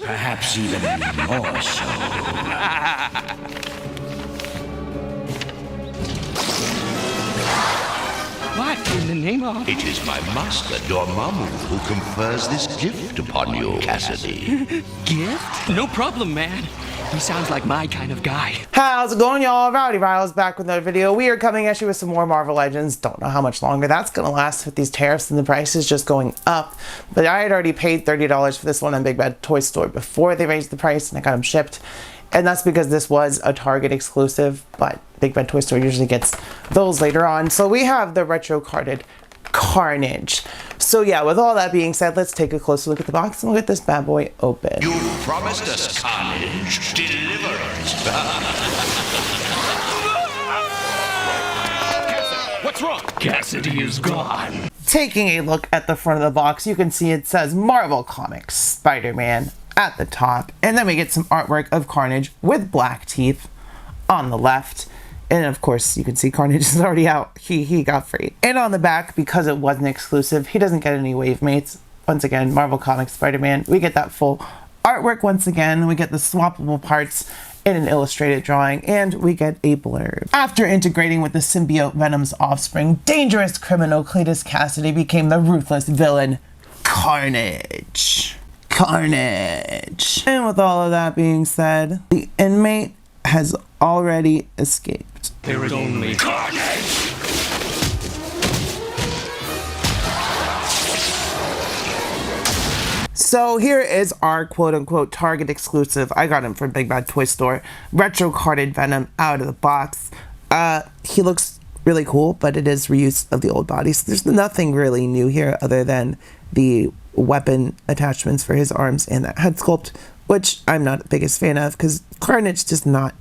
Perhaps even more so. What in the name of? It is my master, Dormammu, who confers this gift upon you, Cassidy. Gift? No problem, man. He sounds like my kind of guy. How's it going, y'all? Rowdy Riles back with another video. We are coming at you with some more Marvel Legends. Don't know how much longer that's gonna last with these tariffs and the prices just going up. But I had already paid $30 for this one on Big Bad Toy Store before they raised the price, and I got them shipped. And that's because this was a Target exclusive, but Big Bad Toy Store usually gets those later on. So we have the retro carded Carnage. So yeah, with all that being said, let's take a closer look at the box and we'll get this bad boy open. You promised us Carnage. Deliver it. What's wrong? Cassidy is gone. Taking a look at the front of the box, you can see it says Marvel Comics Spider-Man at the top, and then we get some artwork of Carnage with black teeth on the left. And of course, you can see Carnage is already out. He got free. And on the back, because it wasn't exclusive, he doesn't get any wave mates. Once again, Marvel Comics Spider-Man. We get that full artwork once again. We get the swappable parts in an illustrated drawing, and we get a blurb. After integrating with the symbiote Venom's offspring, dangerous criminal Cletus Cassidy became the ruthless villain, Carnage. Carnage. And with all of that being said, the inmate has already escaped. There is only Carnage! So here is our quote-unquote Target exclusive. I got him from Big Bad Toy Store. Retro carded Venom out of the box. He looks really cool, but it is reuse of the old body. So there's nothing really new here other than the weapon attachments for his arms and that head sculpt, which I'm not the biggest fan of because Carnage does not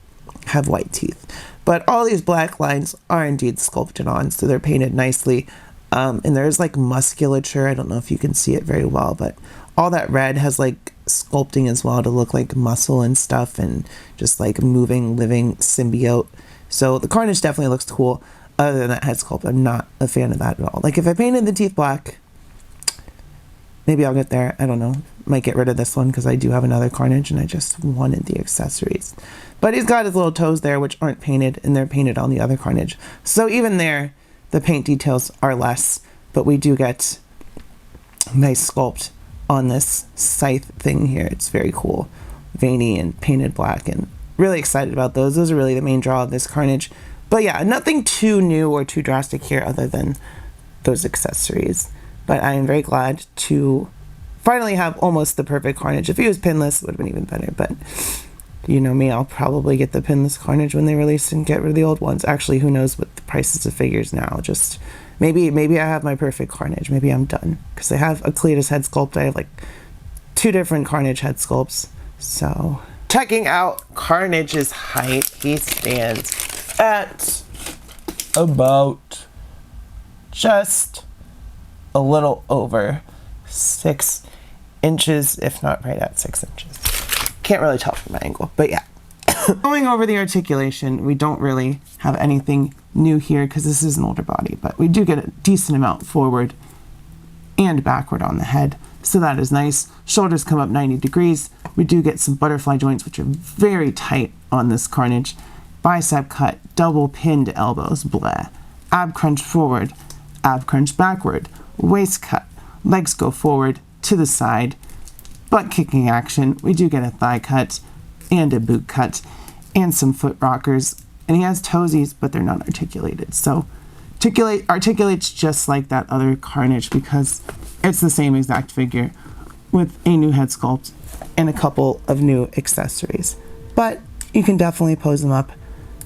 have white teeth. But all these black lines are indeed sculpted on, so they're painted nicely. And there's like musculature. I don't know if you can see it very well, but all that red has like sculpting as well to look like muscle and stuff and just like moving, living symbiote. So the Carnage definitely looks cool. Other than that head sculpt, I'm not a fan of that at all. Like if I painted the teeth black, maybe I'll get there. I don't know. Might get rid of this one because I do have another Carnage and I just wanted the accessories. But he's got his little toes there, which aren't painted, and they're painted on the other Carnage. So even there, the paint details are less, but we do get nice sculpt on this scythe thing here. It's very cool. Veiny and painted black, and really excited about those. Those are really the main draw of this Carnage. But yeah, nothing too new or too drastic here other than those accessories. But I am very glad to finally have almost the perfect Carnage. If he was pinless, it would have been even better. But you know me, I'll probably get the pinless Carnage when they release and get rid of the old ones. Actually, who knows what the prices of figures now. Just maybe I have my perfect Carnage. Maybe I'm done. Because I have a Cletus head sculpt. I have like 2 different Carnage head sculpts. So, checking out Carnage's height, he stands at about just a little over 6 inches, if not right at 6 inches. Can't really tell from my angle, but yeah. Going over the articulation, we don't really have anything new here because this is an older body, but we do get a decent amount forward and backward on the head, so that is nice. Shoulders come up 90 degrees. We do get some butterfly joints, which are very tight on this Carnage. Bicep cut, double pinned elbows, blah. Ab crunch forward, ab crunch backward. Waist cut, legs go forward to the side. Butt kicking action. We do get a thigh cut and a boot cut and some foot rockers. And he has toesies, but they're not articulated. So articulates just like that other Carnage because it's the same exact figure with a new head sculpt and a couple of new accessories. But you can definitely pose them up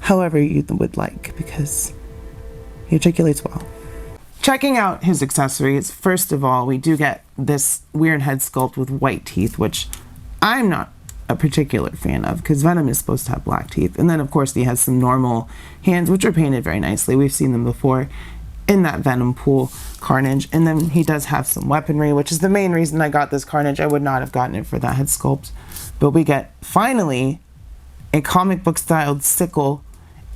however you would like because he articulates well. Checking out his accessories, first of all, we do get this weird head sculpt with white teeth, which I'm not a particular fan of because Venom is supposed to have black teeth. And then, of course, he has some normal hands, which are painted very nicely. We've seen them before in that Venom pool Carnage. And then he does have some weaponry, which is the main reason I got this Carnage. I would not have gotten it for that head sculpt. But we get, finally, a comic book styled sickle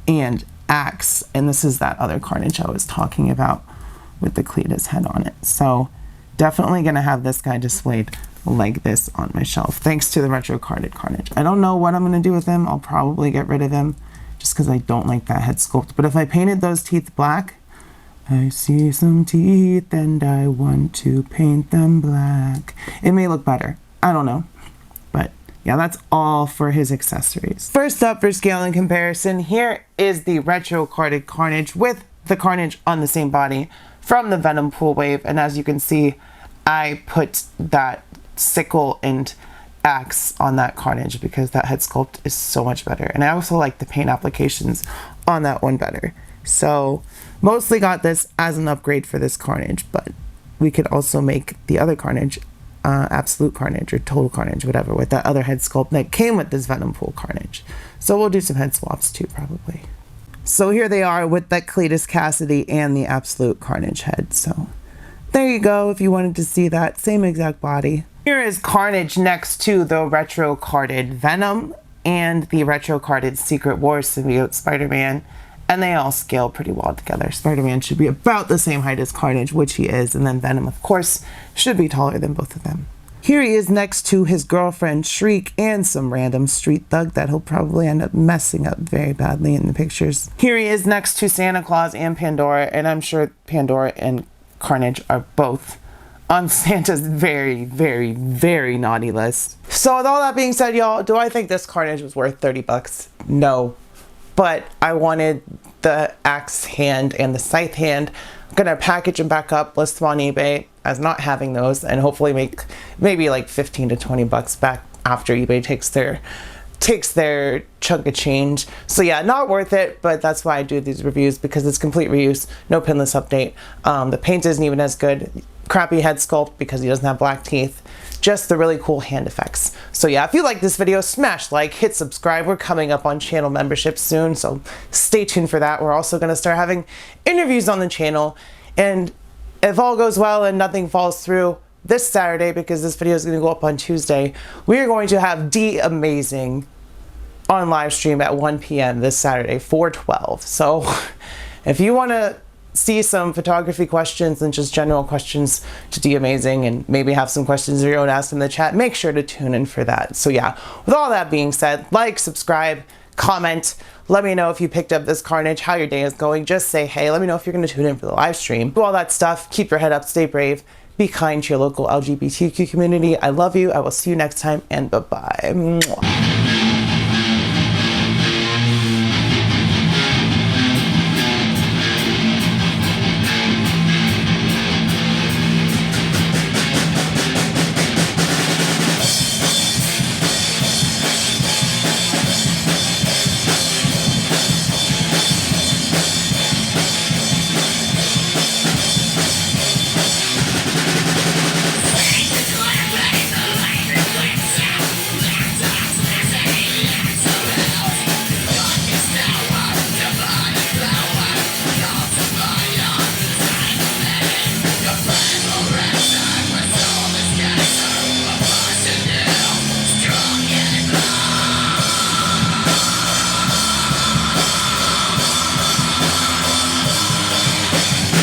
and axe. And this is that other Carnage I was talking about with the Cletus head on it. So definitely going to have this guy displayed like this on my shelf, thanks to the retro carded Carnage. I don't know what I'm going to do with him. I'll probably get rid of him just because I don't like that head sculpt. But if I painted those teeth black, I see some teeth and I want to paint them black, it may look better. I don't know. But yeah, that's all for his accessories. First up for scale and comparison, here is the retro carded Carnage with the Carnage on the same body from the Venom Pool Wave. And as you can see, I put that sickle and axe on that Carnage because that head sculpt is so much better. And I also like the paint applications on that one better. So mostly got this as an upgrade for this Carnage, but we could also make the other Carnage Absolute Carnage or Total Carnage, whatever, with that other head sculpt that came with this Venom Pool Carnage. So we'll do some head swaps too, probably. So here they are with that Cletus Cassidy and the Absolute Carnage head. So there you go if you wanted to see that. Same exact body. Here is Carnage next to the retro carded Venom and the retro carded Secret Wars symbiote Spider-Man. And they all scale pretty well together. Spider-Man should be about the same height as Carnage, which he is. And then Venom, of course, should be taller than both of them. Here he is next to his girlfriend Shriek and some random street thug that he'll probably end up messing up very badly in the pictures. Here he is next to Santa Claus and Pandora. And I'm sure Pandora and Carnage are both on Santa's very, very, very naughty list. So with all that being said, y'all, do I think this Carnage was worth 30 bucks? No. But I wanted the axe hand and the scythe hand. I'm gonna package them back up, list them on eBay as not having those, and hopefully make maybe like 15 to 20 bucks back after eBay takes their chunk of change. So yeah, not worth it, but that's why I do these reviews, because it's complete reuse, no pinless update. The paint isn't even as good. Crappy head sculpt because he doesn't have black teeth. Just the really cool hand effects. So yeah, if you like this video, smash like, hit subscribe. We're coming up on channel membership soon, so stay tuned for that. We're also gonna start having interviews on the channel, and if all goes well and nothing falls through, this Saturday, because this video is gonna go up on Tuesday, we are going to have D Amazing on live stream at 1 p.m. this Saturday, 4/12. So if you wanna see some photography questions and just general questions to D Amazing, and maybe have some questions of your own asked in the chat, make sure to tune in for that. So yeah, with all that being said, like, subscribe, comment, let me know if you picked up this Carnage, how your day is going. Just say hey, let me know if you're going to tune in for the live stream. Do all that stuff, keep your head up, stay brave, be kind to your local LGBTQ community. I love you, I will see you next time, and bye-bye.